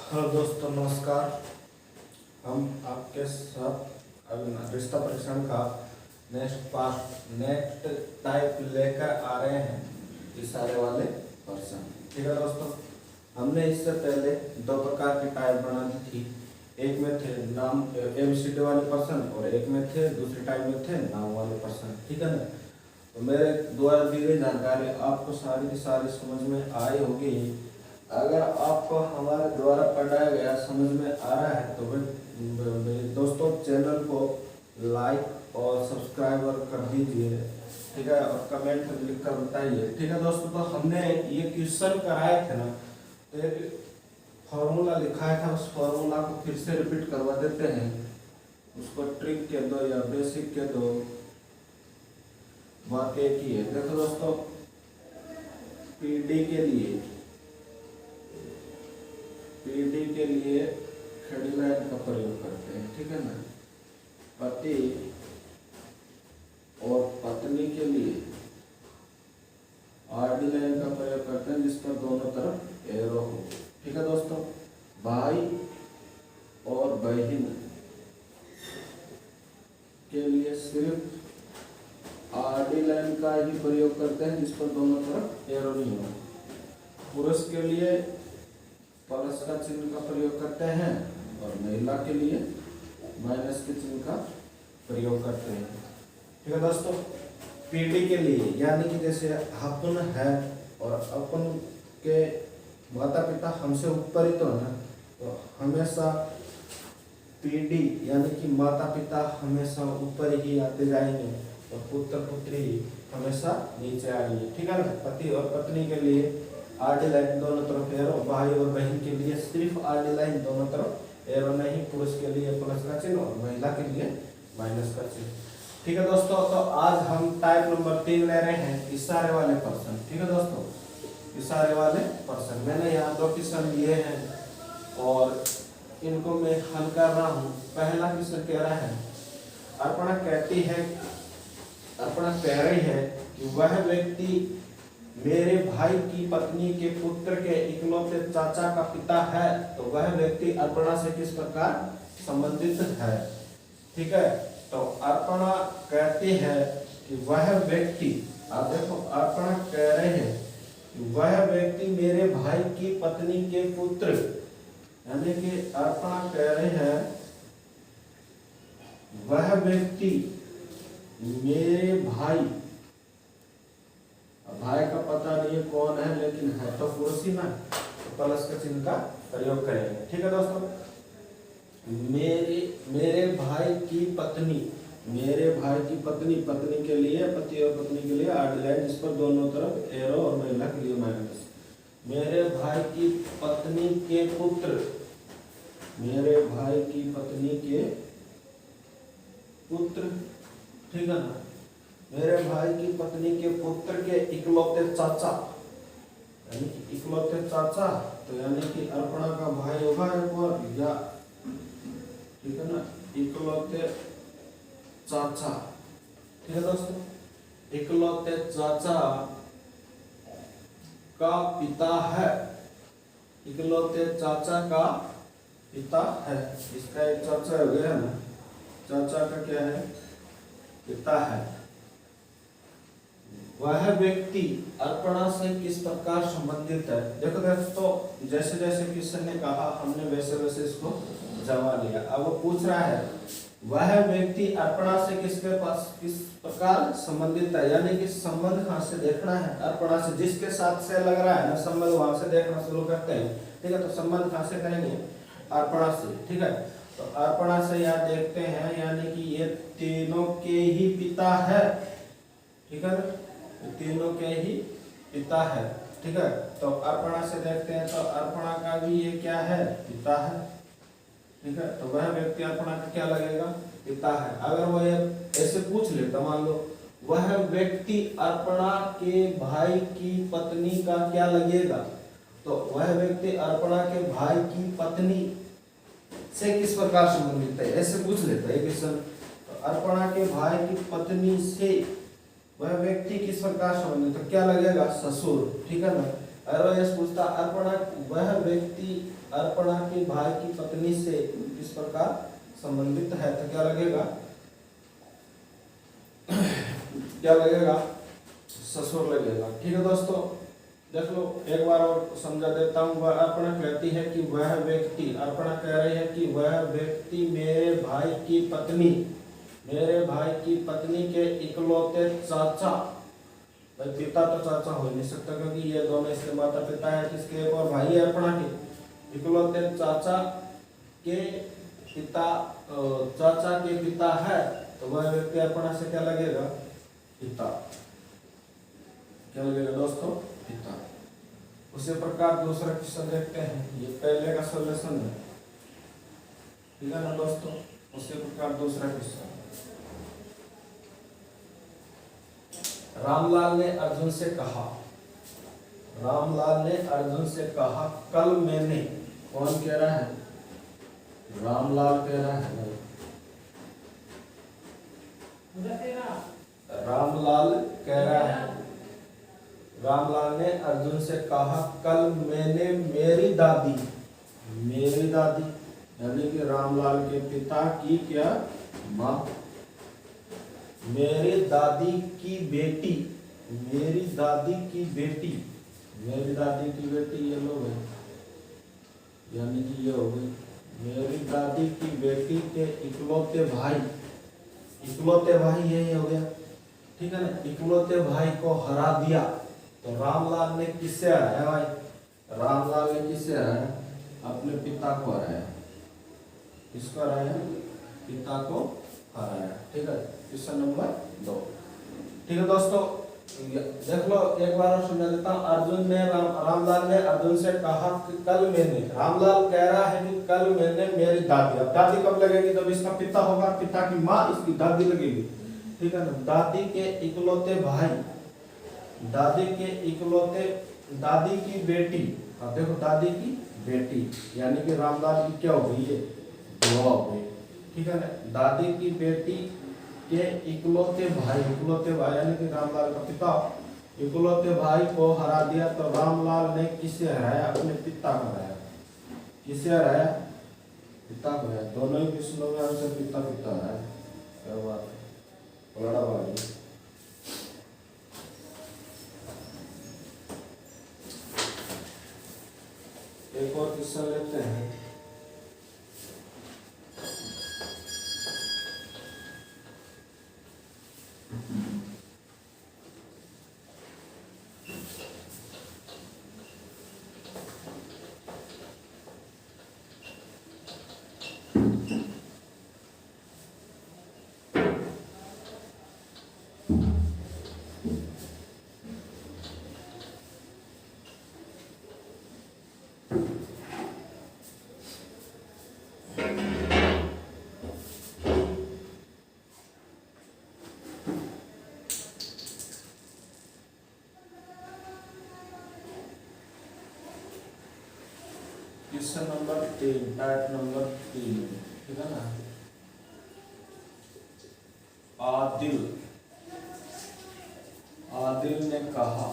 Hello दोस्तों, नमस्कार। हम आपके साथ अब रिश्ता परीक्षण का नेक्स्ट टाइप लेकर आ रहे हैं, इशारे वाले पर्सन। ठीक है दोस्तों, हमने इससे पहले दो प्रकार की टाइप बना दी थी। एक में थे नाम एबीसीडी वाले पर्सन और एक में थे दूसरी टाइप में थे नाम वाले पर्सन। ठीक है ना। तो मेरे द्वारा दी गई जानकारी आपको सारी की सारी समझ में आई होगी। अगर आपको हमारे द्वारा पढ़ाया गया समझ में आ रहा है तो दोस्तों चैनल को लाइक और सब्सक्राइब कर दीजिए। ठीक है, और कमेंट में लिख कर बताइए। ठीक है दोस्तों, तो हमने ये क्वेश्चन कराए थे ना, तो एक फॉर्मूला लिखाया था, उस फॉर्मूला को फिर से रिपीट करवा देते हैं। उसको ट्रिक के दो या बेसिक के दो, बात एक ही है। देखो दोस्तों, पीडी के लिए खड़ी लाइन का प्रयोग करते हैं। ठीक है ना। पति और पत्नी के लिए आडी लाइन का प्रयोग करते हैं, जिस पर दोनों तरफ एरो हो। ठीक है दोस्तों, भाई और बहन के लिए सिर्फ आडी लाइन का ही प्रयोग करते हैं, जिस पर दोनों तरफ एरो नहीं हो। पुरुष के लिए प्लस का चिन्ह का प्रयोग करते हैं और महिला के लिए माइनस के चिन्ह का प्रयोग करते हैं। ठीक है दोस्तों, पीढ़ी के लिए यानी कि जैसे अपन है और अपन के माता पिता हमसे ऊपर ही तो है ना, तो हमेशा पीढ़ी यानी कि माता पिता हमेशा ऊपर ही आते जाएंगे और पुत्र पुत्री हमेशा नीचे आएंगे। ठीक है ना। पति और पत्नी के लिए आडी लाइन दोनों तरफ एरो, भाई और बहन के लिए सिर्फ आडी लाइन दोनों तरफ एरो नहीं, पुरुष के लिए प्लस का चिन्ह और महिला के लिए माइनस का चिन्ह। ठीक है दोस्तों, तो आज हम टाइप नंबर 3 ले रहे हैं, इशारे वाले पर्सन। ठीक है दोस्तों, इशारे वाले पर्सन। मैंने यहाँ दो क्वेश्चन लिए हैं और इनको मैं हल कर रहा हूँ। पहला क्वेश्चन कह रहा है, अर्पणा कह रही है कि वह व्यक्ति मेरे भाई की पत्नी के पुत्र के इकलौते चाचा का पिता है, तो वह व्यक्ति अर्पणा से किस प्रकार संबंधित है। ठीक है, तो अर्पणा कहती है कि वह व्यक्ति, आप देखो अर्पणा कह रहे हैं कि वह व्यक्ति मेरे भाई की पत्नी के पुत्र, यानी कि अर्पणा कह रहे हैं वह व्यक्ति मेरे भाई का पता नहीं कौन है, लेकिन है तो पुरुष ही ना, तो प्लस का चिन्ह का प्रयोग करेंगे। ठीक है दोस्तों, मेरे भाई की पत्नी के लिए, पति और पत्नी के लिए आडी लाइन, जिस पर दोनों तरफ एरो और महिला के लिए माइनस। मेरे भाई की पत्नी के पुत्र, ठीक है ना। मेरे भाई की पत्नी के पुत्र के इकलौते चाचा, यानी कि इकलौते चाचा, तो यानी कि अर्पणा का भाई होगा एक और या, ठीक है ना, इकलौते चाचा। ठीक है दोस्तों, इकलौते चाचा का पिता है, इकलौते चाचा का पिता है। इसका एक चाचा हो गया ना, चाचा का क्या है, पिता है। वह व्यक्ति अर्पणा से किस प्रकार संबंधित है। देखो दोस्तों, जैसे जैसे क्वेश्चन ने कहा हमने वैसे वैसे इसको जवाब लिया। अब वो पूछ रहा है वह व्यक्ति अर्पणा से किस प्रकार संबंधित है, यानी कि संबंध कहाँ से देखना है। अर्पणा से जिसके साथ से लग रहा है ना संबंध, वहां से देखना शुरू करते हैं। ठीक है, तो संबंध कहाँ से करेंगे, अर्पणा से। ठीक है, तो अर्पणा से यहाँ देखते हैं, यानी कि ये तीनों के ही पिता है। ठीक है, तीनों के ही पिता है। ठीक है, तो अर्पणा से देखते हैं, तो अर्पणा का भी ये क्या है, पिता है। ठीक है, तो वह व्यक्ति अर्पणा का क्या लगेगा, पिता है। अगर वो ऐसे पूछ ले तो मान लो वह व्यक्ति अर्पणा के भाई की पत्नी का क्या लगेगा, तो वह व्यक्ति अर्पणा के भाई की पत्नी से किस प्रकार संबंधित है, ऐसे पूछ लेता है क्वेश्चन। तो अर्पणा के भाई की पत्नी से वह व्यक्ति किस प्रकार संबंधित, तो क्या लगेगा, ससुर। ठीक है ना, एरोएस पूछता अर्पणा वह व्यक्ति अर्पणा के भाई की पत्नी से किस प्रकार संबंधित है, तो क्या लगेगा, क्या लगेगा, ससुर लगेगा। ठीक है दोस्तों, देख लो एक बार और समझा देता हूँ। वह अर्पणा कहती है कि वह व्यक्ति, अर्पणा कह रही है कि वह व्यक्ति मेरे भाई की पत्नी के इकलौते चाचा, भाई पिता तो चाचा हो नहीं सकता क्योंकि ये दोनों इसके माता पिता है, किसके, एक और भाई है अर्पणा के, इकलौते चाचा के पिता है, तो वह व्यक्ति अर्पणा से क्या लगेगा, पिता, क्या लगेगा दोस्तों, पिता। उसी प्रकार दूसरा क्वेश्चन देखते हैं, ये पहले का सॉल्यूशन है, ठीक है ना दोस्तों। उसी प्रकार दूसरा क्वेश्चन, रामलाल ने अर्जुन से कहा कल मैंने, कौन कह रहा है, रामलाल कह रहा है, रामलाल कह रहा है, रामलाल ने अर्जुन से कहा कल मैंने मेरी दादी, यानी कि रामलाल के पिता की क्या माँ, मेरी दादी की बेटी, ये लोग है, यानी कि ये हो गई मेरी दादी की बेटी के इकलौते भाई, यही हो गया, ठीक है ना, इकलौते भाई को हरा दिया। तो रामलाल ने किससे हराया भाई, रामलाल ने किससे हराया, अपने पिता को हराया, किसको हराया, पिता को हराया। ठीक है, क्वेश्चन नंबर 2। ठीक है दोस्तों, देख लो एक बार और समझा देता हूँ। रामलाल ने अर्जुन से कहा कि कल मैंने, रामलाल कह रहा है कि कल मैंने मेरी दादी, अब दादी कब लगेगी, जब इसका पिता होगा, पिता की माँ इसकी दादी लगेगी, ठीक है ना, दादी के इकलौते भाई, दादी की बेटी, अब देखो दादी की बेटी, यानी कि रामलाल की क्या हो गई, ये बुआ हो गई, ठीक है ना, दादी की बेटी के इकलौते भाई यानी कि रामलाल का पिता, इकलौते भाई को हरा दिया। तो रामलाल ने किसे हराया, अपने पिता को हराया, किसे हराया, पिता को हराया। दोनों ही किस्मों में हमसे पिता हराया, क्या बात है, बड़ा भाई। एक और किस्सा लेते हैं, क्वेश्चन नंबर 3, पैट नंबर 3, ठीक है ना। आदिल ने कहा,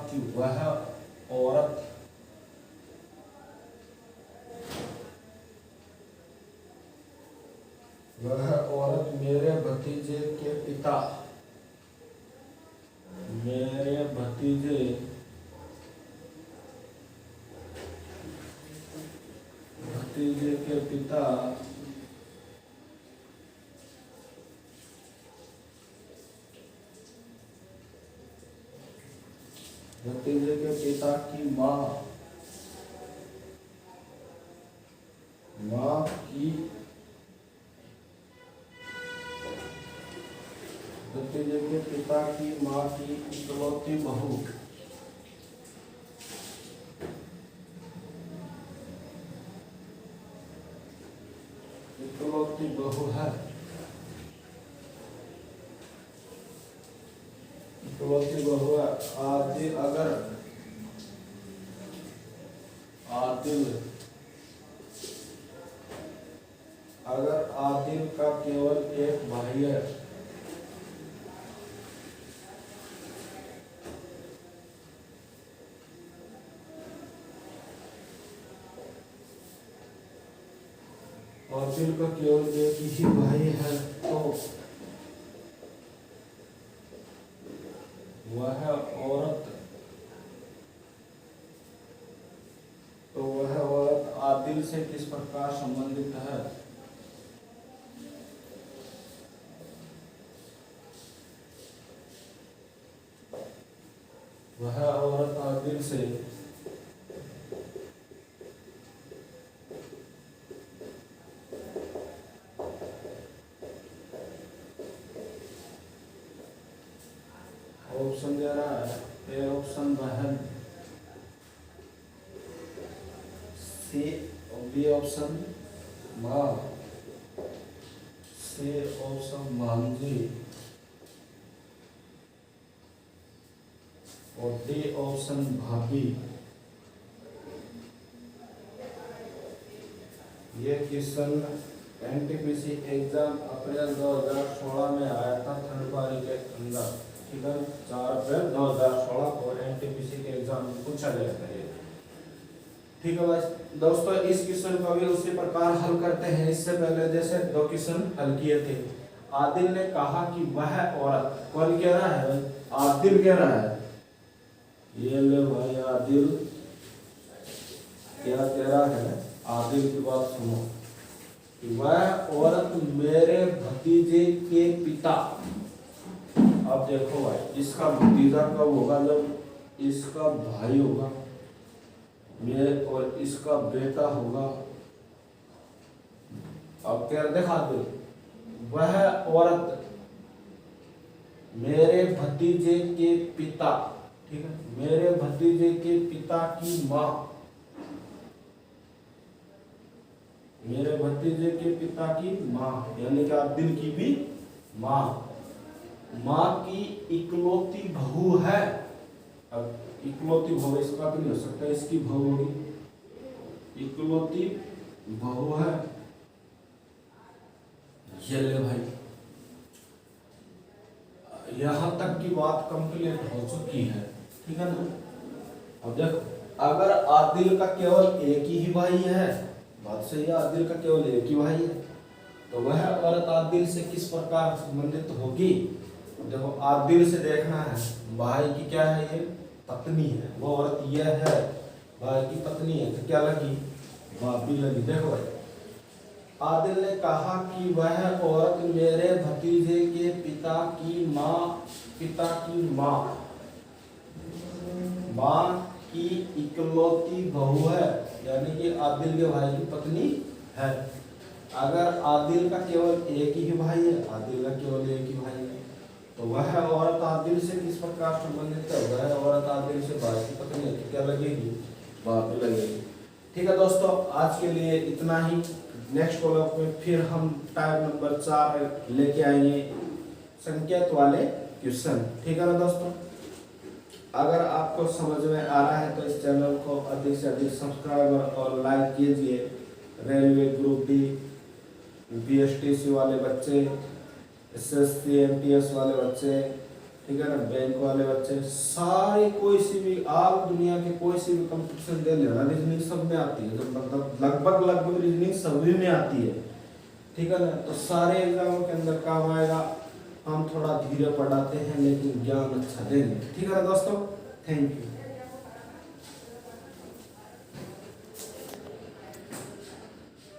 कि वह औरत मेरे भतीजे के पिता, भतीजे के पिता की माँ की, भतीजे के पिता की माँ की इकलौती बहू, है, इकलौती बहू है। अगर आदिल का केवल एक भाई है, आदिल का केवल एक ही भाई है तो वह औरत आदिल से किस प्रकार संबंधित है? वह औरत आदिल से ऑप्शन दे रहा है। ए ऑप्शन बहन, सी बी ऑप्शन माँ, सी ऑप्शन भांजी और डी ऑप्शन भाभी। ये क्वेश्चन एनटीपीसी एग्जाम अप्रैल 2016 में आया था, थर्ड पारी के अंदर। ठीक है, 4 अप्रैल 2016 को एनटीपीसी के एग्जाम में पूछा गया था ये। ठीक है बस दोस्तों, इस क्वेश्चन को भी उसी प्रकार हल करते हैं। इससे पहले जैसे 2 क्वेश्चन हल किए थे। आदिल ने कहा कि वह औरत, कौन कह रहा है? आदिल कह रहा है। ये ले भाई, आदिल क्या कह रहा है? आदिल की बात सुनो कि वह औरत मेरे भतीजे के पिता। अब देखो भाई, इसका भतीजा कब होगा? जब इसका भाई होगा मेरे और इसका बेटा होगा। अब क्या देखा दो, वह औरत मेरे भतीजे के पिता, ठीक है, मेरे भतीजे के पिता की माँ, मेरे भतीजे के पिता की माँ यानी कि आदिल की भी माँ, माँ की इकलौती बहू है। अब इकलौती बहू, इसका तो नहीं हो सकता, इसकी बहू होगी, इकलौती बहू है। ये ले भाई, यहां तक की बात कंप्लीट हो चुकी है। ठीक है ना? अब देखो, अगर आदिल का केवल एक ही भाई है, बात सही है, आदिल का केवल एक ही भाई है, तो वह औरत आदिल से किस प्रकार संबंधित होगी? देखो, आदिल से देखना है, भाई की क्या है? ये पत्नी है। वो औरत यह है, भाई की पत्नी है, तो क्या लगी? भाभी लगी। देखो भाई, आदिल ने कहा कि वह औरत मेरे भतीजे के पिता की माँ, पिता की माँ, माँ की इकलौती बहू है, यानी कि आदिल के भाई की पत्नी है। अगर आदिल का केवल एक ही भाई है, आदिल का केवल एक ही भाई है, तो वह औरत आदिल से किस प्रकार संबंधित है? वह औरत आदिल से भाई की पत्नी है, तो क्या लगेगी? भाभी लगेगी। ठीक है दोस्तों, आज के लिए इतना ही। नेक्स्ट व्लॉग में फिर हम टाइप नंबर 4 लेके आएंगे, संकेत वाले क्वेश्चन। ठीक है ना दोस्तों? अगर आपको समझ में आ रहा है तो इस चैनल को अधिक से अधिक सब्सक्राइब और लाइक कीजिए। रेलवे ग्रुप डी, बीएसटीसी वाले बच्चे, एसएससी एमटीएस वाले बच्चे, ठीक है ना, बैंक वाले बच्चे, सारे कोई सी भी आप दुनिया के कोई सी भी कंपटीशन दे लेना, रीजनिंग सब में आती है, जब मतलब लगभग रीजनिंग सभी में आती है। ठीक है ना? तो सारे एग्जामों के अंदर काम आएगा। हम थोड़ा धीरे पढ़ाते हैं लेकिन ज्ञान अच्छा देंगे। ठीक है ना दोस्तों? Thank you.